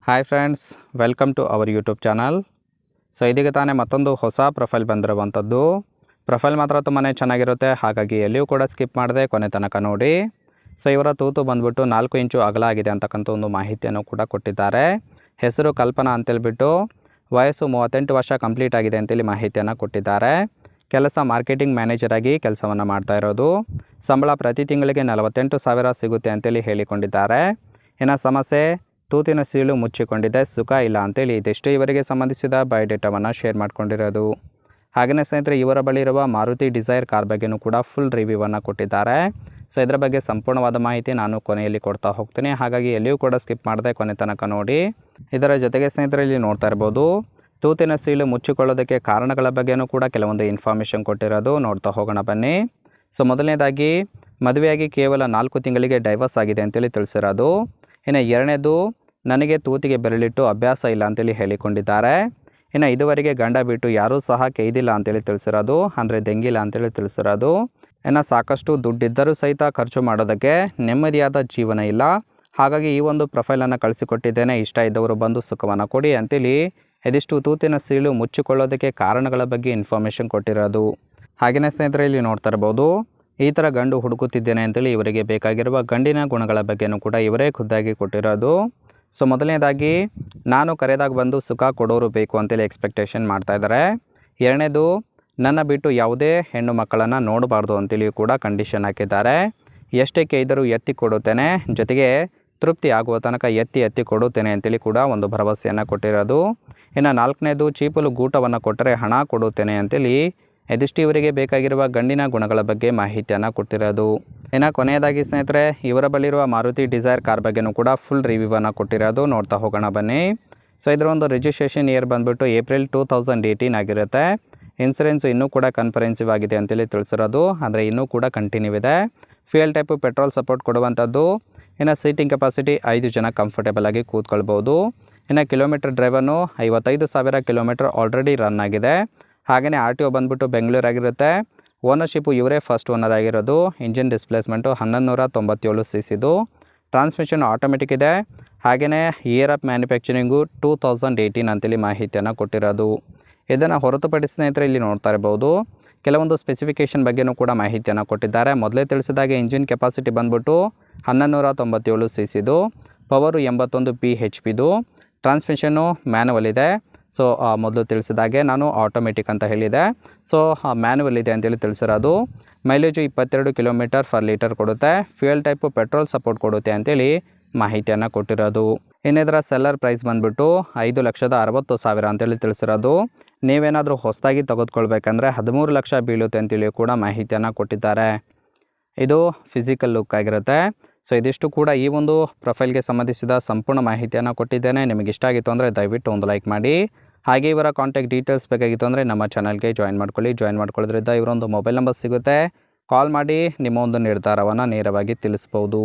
Hi friends, welcome to our YouTube channel. So ಇದೀಗ ತಾನೇ ಮತ್ತೊಂದು ಹೊಸ ಪ್ರೊಫೈಲ್ ಬಂದಿರುವಂಥದ್ದು. ಪ್ರೊಫೈಲ್ ಮಾತ್ರ ತುಂಬಾ ಚೆನ್ನಾಗಿರುತ್ತೆ, ಹಾಗಾಗಿ ಎಲ್ಲಿಯೂ ಕೂಡ ಸ್ಕಿಪ್ ಮಾಡದೆ ಕೊನೆ ತನಕ ನೋಡಿ. ಸೊ ಇವರ ತೂತು ಬಂದ್ಬಿಟ್ಟು 4 ಇಂಚು ಅಗಲ ಆಗಿದೆ ಅಂತಕ್ಕಂಥ ಒಂದು ಮಾಹಿತಿಯನ್ನು ಕೂಡ ಕೊಟ್ಟಿದ್ದಾರೆ. ಹೆಸರು ಕಲ್ಪನಾ ಅಂತೇಳ್ಬಿಟ್ಟು, ವಯಸ್ಸು 38 ವರ್ಷ ಕಂಪ್ಲೀಟ್ ಆಗಿದೆ ಅಂತೇಳಿ ಮಾಹಿತಿಯನ್ನು ಕೊಟ್ಟಿದ್ದಾರೆ. ಕೆಲಸ ಮಾರ್ಕೆಟಿಂಗ್ ಮ್ಯಾನೇಜರ್ ಆಗಿ ಕೆಲಸವನ್ನು ಮಾಡ್ತಾ ಇರೋದು. ಸಂಬಳ ಪ್ರತಿ ತಿಂಗಳಿಗೆ 48,000 ಸಿಗುತ್ತೆ ಅಂತೇಳಿ ಹೇಳಿಕೊಂಡಿದ್ದಾರೆ. ಇನ್ನು ಸಮಸ್ಯೆ ತೂತಿನ ಸೀಳು ಮುಚ್ಚಿಕೊಂಡಿದೆ, ಸುಖ ಇಲ್ಲ ಅಂತೇಳಿ ಇದಿಷ್ಟು ಇವರಿಗೆ ಸಂಬಂಧಿಸಿದ ಬಯೋಡೇಟಾವನ್ನು ಶೇರ್ ಮಾಡ್ಕೊಂಡಿರೋದು. ಹಾಗೆಯೇ ಸ್ನೇಹಿತರೆ, ಇವರ ಬಳಿ ಇರುವ ಮಾರುತಿ ಡಿಸೈರ್ ಕಾರ್ ಬಗ್ಗೆಯೂ ಕೂಡ ಫುಲ್ ರಿವ್ಯೂವನ್ನು ಕೊಟ್ಟಿದ್ದಾರೆ. ಸೊ ಇದರ ಬಗ್ಗೆ ಸಂಪೂರ್ಣವಾದ ಮಾಹಿತಿ ನಾನು ಕೊನೆಯಲ್ಲಿ ಕೊಡ್ತಾ ಹೋಗ್ತೀನಿ, ಹಾಗಾಗಿ ಎಲ್ಲಿಯೂ ಕೂಡ ಸ್ಕಿಪ್ ಮಾಡದೆ ಕೊನೆ ತನಕ ನೋಡಿ. ಇದರ ಜೊತೆಗೆ ಸ್ನೇಹಿತರೆ, ಇಲ್ಲಿ ನೋಡ್ತಾ ಇರ್ಬೋದು, ತೂತಿನ ಸೀಳು ಮುಚ್ಚಿಕೊಳ್ಳೋದಕ್ಕೆ ಕಾರಣಗಳ ಬಗ್ಗೆಯೂ ಕೂಡ ಕೆಲವೊಂದು ಇನ್ಫಾರ್ಮೇಷನ್ ಕೊಟ್ಟಿರೋದು. ನೋಡ್ತಾ ಹೋಗೋಣ ಬನ್ನಿ. ಸೊ ಮೊದಲನೇದಾಗಿ, ಮದುವೆಯಾಗಿ ಕೇವಲ 4 ತಿಂಗಳಿಗೆ ಡೈವರ್ಸ್ ಆಗಿದೆ ಅಂತೇಳಿ ತಿಳಿಸಿರೋದು. ಇನ್ನು ಎರಡನೇದು, ನನಗೆ ತೂತಿಗೆ ಬೆರಳಿಟ್ಟು ಅಭ್ಯಾಸ ಇಲ್ಲ ಅಂತೇಳಿ ಹೇಳಿಕೊಂಡಿದ್ದಾರೆ. ಇನ್ನು ಇದುವರೆಗೆ ಗಂಡ ಬಿಟ್ಟು ಯಾರೂ ಸಹ ಕೈದಿಲ್ಲ ಅಂತೇಳಿ ತಿಳಿಸಿರೋದು, ಅಂದರೆ ದೆಂಗಿಲ್ಲ ಅಂತೇಳಿ ತಿಳಿಸಿರೋದು. ಇನ್ನು ಸಾಕಷ್ಟು ದುಡ್ಡಿದ್ದರೂ ಸಹಿತ ಖರ್ಚು ಮಾಡೋದಕ್ಕೆ ನೆಮ್ಮದಿಯಾದ ಜೀವನ ಇಲ್ಲ, ಹಾಗಾಗಿ ಈ ಒಂದು ಪ್ರೊಫೈಲನ್ನು ಕಳಿಸಿಕೊಟ್ಟಿದ್ದೇನೆ, ಇಷ್ಟ ಇದ್ದವರು ಬಂದು ಸುಖವನ್ನು ಕೊಡಿ ಅಂತೇಳಿ ಇದಿಷ್ಟು ತೂತಿನ ಸೀಳು ಮುಚ್ಚಿಕೊಳ್ಳೋದಕ್ಕೆ ಕಾರಣಗಳ ಬಗ್ಗೆ ಇನ್ಫಾರ್ಮೇಷನ್ ಕೊಟ್ಟಿರೋದು. ಹಾಗೆಯೇ ಸ್ನೇಹಿತರೆ, ಇಲ್ಲಿ ನೋಡ್ತಾ ಇರ್ಬೋದು, ಈ ಥರ ಗಂಡು ಹುಡುಕುತ್ತಿದ್ದೇನೆ ಅಂತೇಳಿ ಇವರಿಗೆ ಬೇಕಾಗಿರುವ ಗಂಡಿನ ಗುಣಗಳ ಬಗ್ಗೆಯೂ ಕೂಡ ಇವರೇ ಖುದ್ದಾಗಿ ಕೊಟ್ಟಿರೋದು. ಸೊ ಮೊದಲನೇದಾಗಿ, ನಾನು ಕರೆದಾಗ ಬಂದು ಸುಖ ಕೊಡೋರು ಬೇಕು ಅಂತೇಳಿ ಎಕ್ಸ್ಪೆಕ್ಟೇಷನ್ ಮಾಡ್ತಾಯಿದ್ದಾರೆ. ಎರಡನೇದು, ನನ್ನ ಬಿಟ್ಟು ಯಾವುದೇ ಹೆಣ್ಣು ಮಕ್ಕಳನ್ನು ನೋಡಬಾರ್ದು ಅಂತೇಳಿ ಕೂಡ ಕಂಡೀಷನ್ ಹಾಕಿದ್ದಾರೆ. ಎಷ್ಟೇ ಕೈದರೂ ಎತ್ತಿ ಕೊಡುತ್ತೇನೆ, ಜೊತೆಗೆ ತೃಪ್ತಿ ಆಗುವ ತನಕ ಎತ್ತಿ ಕೊಡುತ್ತೇನೆ ಅಂತೇಳಿ ಕೂಡ ಒಂದು ಭರವಸೆಯನ್ನು ಕೊಟ್ಟಿರೋದು. ಇನ್ನು ನಾಲ್ಕನೇದು, ಚೀಪಲು ಗೂಟವನ್ನು ಕೊಟ್ಟರೆ ಹಣ ಕೊಡುತ್ತೇನೆ ಅಂತೇಳಿ ಇದಿಷ್ಟು ಇವರಿಗೆ ಬೇಕಾಗಿರುವ ಗಂಡಿನ ಗುಣಗಳ ಬಗ್ಗೆ ಮಾಹಿತಿಯನ್ನು ಕೊಟ್ಟಿರೋದು. ಇನ್ನು ಕೊನೆಯದಾಗಿ ಸ್ನೇಹಿತರೆ, ಇವರ ಬಳಿರುವ ಮಾರುತಿ ಡಿಸೈರ್ ಕಾರ್ ಬಗ್ಗೆಯೂ ಕೂಡ ಫುಲ್ ರಿವ್ಯೂವನ್ನು ಕೊಟ್ಟಿರೋದು. ನೋಡ್ತಾ ಹೋಗೋಣ ಬನ್ನಿ. ಸೊ ಇದರ ಒಂದು ರಿಜಿಸ್ಟ್ರೇಷನ್ ಇಯರ್ ಬಂದುಬಿಟ್ಟು ಏಪ್ರಿಲ್ 2018 ಆಗಿರುತ್ತೆ. ಇನ್ಸೂರೆನ್ಸು ಇನ್ನೂ ಕೂಡ ಕನ್ಫರೆನ್ಸಿವ್ ಆಗಿದೆ ಅಂತೇಳಿ ತಿಳಿಸಿರೋದು, ಅಂದರೆ ಇನ್ನೂ ಕೂಡ ಕಂಟಿನ್ಯೂ ಇದೆ. ಫ್ಯೂಯಲ್ ಟೈಪು ಪೆಟ್ರೋಲ್ ಸಪೋರ್ಟ್ ಕೊಡುವಂಥದ್ದು. ಇನ್ನು ಸೀಟಿಂಗ್ ಕೆಪಾಸಿಟಿ 5 ಜನ ಕಂಫರ್ಟೇಬಲ್ ಆಗಿ ಕೂತ್ಕೊಳ್ಬೋದು. ಇನ್ನು kilometre driven 55,000 kilometre already run ಆಗಿದೆ. ಹಾಗೆಯೇ RTO ಬಂದುಬಿಟ್ಟು ಬೆಂಗಳೂರಾಗಿರುತ್ತೆ. ಓನರ್ಶಿಪ್ಪು ಇವರೇ ಫಸ್ಟ್ ಓನರ್ ಆಗಿರೋದು. Engine displacement 1197 cc. Transmission automatic ಇದೆ. ಹಾಗೆಯೇ ಇಯರ್ ಆಫ್ ಮ್ಯಾನುಫ್ಯಾಕ್ಚರಿಂಗು 2018 ಅಂತೇಳಿ ಮಾಹಿತಿಯನ್ನು ಕೊಟ್ಟಿರೋದು. ಇದನ್ನು ಹೊರತುಪಡಿಸಿ ಸ್ನೇಹಿತರೆ, ಇಲ್ಲಿ ನೋಡ್ತಾ ಇರ್ಬೋದು, ಕೆಲವೊಂದು ಸ್ಪೆಸಿಫಿಕೇಷನ್ ಬಗ್ಗೆಯೂ ಕೂಡ ಮಾಹಿತಿಯನ್ನು ಕೊಟ್ಟಿದ್ದಾರೆ. ಮೊದಲೇ ತಿಳಿಸಿದಾಗೆ ಇಂಜಿನ್ ಕೆಪಾಸಿಟಿ ಬಂದುಬಿಟ್ಟು 1197 cc. Power 81 bhp. Transmission manual ಇದೆ. ಸೊ ಮೊದಲು ತಿಳಿಸಿದಾಗೆ ನಾನು ಆಟೋಮೆಟಿಕ್ ಅಂತ ಹೇಳಿದೆ. ಸೊ ಮ್ಯಾನುವಲ್ ಇದೆ ಅಂತೇಳಿ ತಿಳಿಸಿರೋದು. ಮೈಲೇಜು 22 km/L ಕೊಡುತ್ತೆ. ಫ್ಯೂಯಲ್ ಟೈಪು ಪೆಟ್ರೋಲ್ ಸಪೋರ್ಟ್ ಕೊಡುತ್ತೆ ಅಂತೇಳಿ ಮಾಹಿತಿಯನ್ನು ಕೊಟ್ಟಿರೋದು. ಇನ್ನು ಇದರ ಸೆಲ್ಲರ್ ಪ್ರೈಸ್ ಬಂದುಬಿಟ್ಟು 5,60,000 ಅಂತೇಳಿ ತಿಳಿಸಿರೋದು. ನೀವೇನಾದರೂ ಹೊಸದಾಗಿ ತೆಗೆದುಕೊಳ್ಬೇಕಂದ್ರೆ 13 ಲಕ್ಷ ಬೀಳುತ್ತೆ ಅಂತೇಳಿ ಕೂಡ ಮಾಹಿತಿಯನ್ನು ಕೊಟ್ಟಿದ್ದಾರೆ. ಇದು ಫಿಸಿಕಲ್ ಲುಕ್ ಆಗಿರುತ್ತೆ. ಸೊ ಇದಿಷ್ಟು ಕೂಡ ಈ ಒಂದು ಪ್ರೊಫೈಲ್ಗೆ ಸಂಬಂಧಿಸಿದ ಸಂಪೂರ್ಣ ಮಾಹಿತಿಯನ್ನು ಕೊಟ್ಟಿದ್ದೇನೆ. ನಿಮಗೆ ಇಷ್ಟ ಆಗಿತ್ತು ಅಂದರೆ ದಯವಿಟ್ಟು ಒಂದು ಲೈಕ್ ಮಾಡಿ. ಹಾಗೆ ಇವರ ಕಾಂಟ್ಯಾಕ್ಟ್ ಡೀಟೇಲ್ಸ್ ಬೇಕಾಗಿತ್ತು ಅಂದರೆ ನಮ್ಮ ಚಾನಲ್ಗೆ ಜಾಯಿನ್ ಮಾಡ್ಕೊಳ್ಳಿ. ಜಾಯಿನ್ ಮಾಡ್ಕೊಳ್ಳೋದ್ರಿಂದ ಇವರೊಂದು ಮೊಬೈಲ್ ನಂಬರ್ ಸಿಗುತ್ತೆ. ಕಾಲ್ ಮಾಡಿ ನಿಮ್ಮ ಒಂದು ನಿರ್ಧಾರವನ್ನು ನೇರವಾಗಿ ತಿಳಿಸ್ಬೋದು.